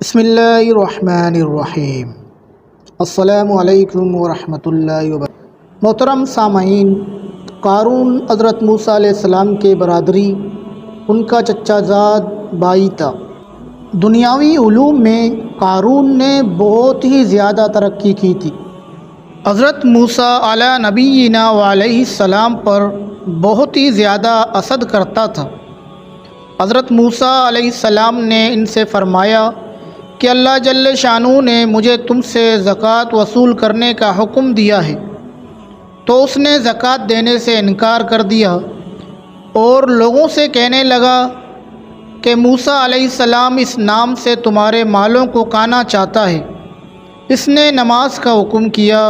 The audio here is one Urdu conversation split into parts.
بسم اللہ الرحمن الرحیم۔ السلام علیکم ورحمۃ اللہ وبرکاتہ۔ محترم سامعین، قارون حضرت موسیٰ علیہ السلام کے برادری، ان کا چچا زاد بھائی تھا۔ دنیاوی علوم میں قارون نے بہت ہی زیادہ ترقی کی تھی۔ حضرت موسیٰ علی نبینا علیہ السلام پر بہت ہی زیادہ حسد کرتا تھا۔ حضرت موسیٰ علیہ السلام نے ان سے فرمایا کہ اللہ جل شانہ نے مجھے تم سے زکوٰۃ وصول کرنے کا حکم دیا ہے، تو اس نے زکوٰۃ دینے سے انکار کر دیا اور لوگوں سے کہنے لگا کہ موسیٰ علیہ السلام اس نام سے تمہارے مالوں کو کھانا چاہتا ہے۔ اس نے نماز کا حکم کیا،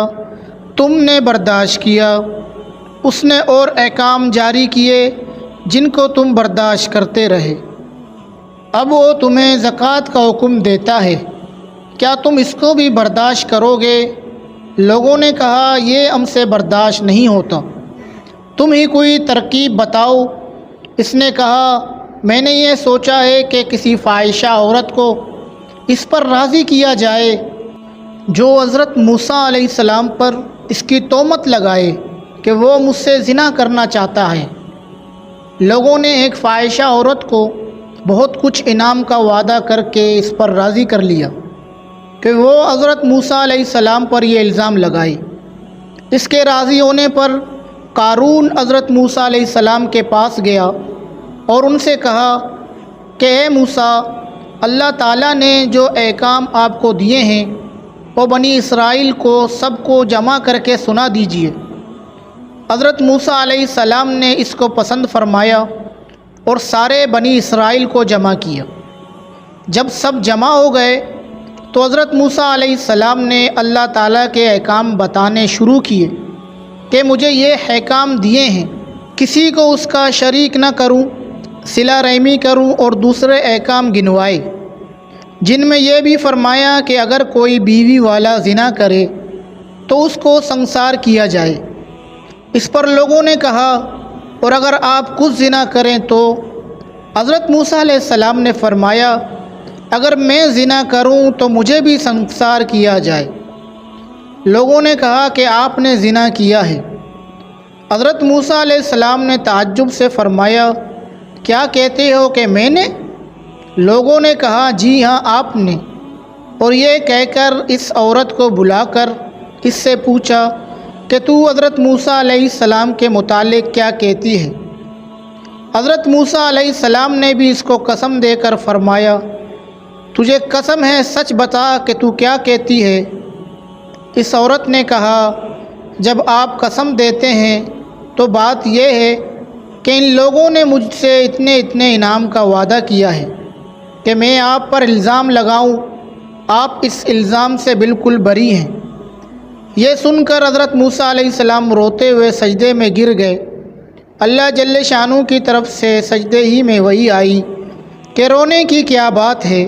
تم نے برداشت کیا۔ اس نے اور احکام جاری کیے جن کو تم برداشت کرتے رہے۔ اب وہ تمہیں زکوٰۃ کا حکم دیتا ہے، کیا تم اس کو بھی برداشت کرو گے؟ لوگوں نے کہا یہ ہم سے برداشت نہیں ہوتا، تم ہی کوئی ترکیب بتاؤ۔ اس نے کہا میں نے یہ سوچا ہے کہ کسی فاحشہ عورت کو اس پر راضی کیا جائے جو حضرت موسیٰ علیہ السلام پر اس کی تہمت لگائے کہ وہ مجھ سے زنا کرنا چاہتا ہے۔ لوگوں نے ایک فاحشہ عورت کو بہت کچھ انعام کا وعدہ کر کے اس پر راضی کر لیا کہ وہ حضرت موسیٰ علیہ السلام پر یہ الزام لگائے۔ اس کے راضی ہونے پر قارون حضرت موسیٰ علیہ السلام کے پاس گیا اور ان سے کہا کہ اے موسیٰ، اللہ تعالیٰ نے جو احکام آپ کو دیے ہیں وہ بنی اسرائیل کو سب کو جمع کر کے سنا دیجیے۔ حضرت موسیٰ علیہ السلام نے اس کو پسند فرمایا اور سارے بنی اسرائیل کو جمع کیا۔ جب سب جمع ہو گئے تو حضرت موسیٰ علیہ السلام نے اللہ تعالیٰ کے احکام بتانے شروع کیے کہ مجھے یہ احکام دیے ہیں، کسی کو اس کا شریک نہ کروں، صلہ رحمی کروں، اور دوسرے احکام گنوائے جن میں یہ بھی فرمایا کہ اگر کوئی بیوی والا زنا کرے تو اس کو سنسار کیا جائے۔ اس پر لوگوں نے کہا اور اگر آپ کچھ زنا کریں تو؟ حضرت موسیٰ علیہ السلام نے فرمایا اگر میں زنا کروں تو مجھے بھی سنسار کیا جائے۔ لوگوں نے کہا کہ آپ نے زنا کیا ہے۔ حضرت موسیٰ علیہ السلام نے تعجب سے فرمایا کیا کہتے ہو کہ میں نے؟ لوگوں نے کہا جی ہاں آپ نے۔ اور یہ کہہ کر اس عورت کو بلا کر اس سے پوچھا کہ تو حضرت موسیٰ علیہ السلام کے متعلق کیا کہتی ہے؟ حضرت موسیٰ علیہ السلام نے بھی اس کو قسم دے کر فرمایا تجھے قسم ہے سچ بتا کہ تو کیا کہتی ہے؟ اس عورت نے کہا جب آپ قسم دیتے ہیں تو بات یہ ہے کہ ان لوگوں نے مجھ سے اتنے انعام کا وعدہ کیا ہے کہ میں آپ پر الزام لگاؤں، آپ اس الزام سے بالکل بری ہیں۔ یہ سن کر حضرت موسیٰ علیہ السلام روتے ہوئے سجدے میں گر گئے۔ اللہ جل شانہ کی طرف سے سجدے ہی میں وحی آئی کہ رونے کی کیا بات ہے،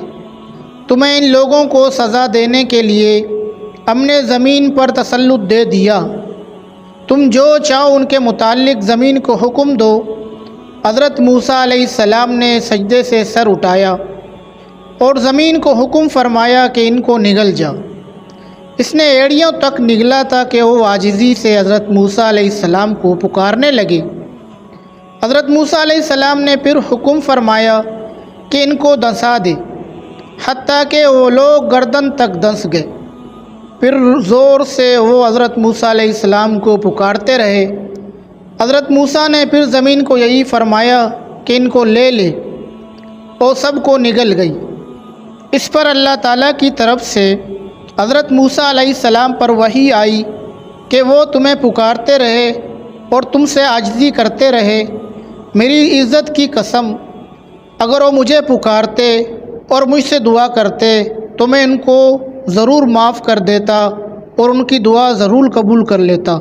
تمہیں ان لوگوں کو سزا دینے کے لیے ہم نے زمین پر تسلط دے دیا، تم جو چاہو ان کے متعلق زمین کو حکم دو۔ حضرت موسیٰ علیہ السلام نے سجدے سے سر اٹھایا اور زمین کو حکم فرمایا کہ ان کو نگل جا۔ اس نے ایڑیوں تک نگلا تھا کہ وہ عاجزی سے حضرت موسیٰ علیہ السلام کو پکارنے لگے۔ حضرت موسیٰ علیہ السلام نے پھر حکم فرمایا کہ ان کو دھنسا دے، حتیٰ کہ وہ لوگ گردن تک دھنس گئے۔ پھر زور سے وہ حضرت موسیٰ علیہ السلام کو پکارتے رہے۔ حضرت موسیٰ نے پھر زمین کو یہی فرمایا کہ ان کو لے لے، اور سب کو نگل گئی۔ اس پر اللہ تعالیٰ کی طرف سے حضرت موسیٰ علیہ السلام پر وحی آئی کہ وہ تمہیں پکارتے رہے اور تم سے عاجزی کرتے رہے، میری عزت کی قسم اگر وہ مجھے پکارتے اور مجھ سے دعا کرتے تو میں ان کو ضرور معاف کر دیتا اور ان کی دعا ضرور قبول کر لیتا۔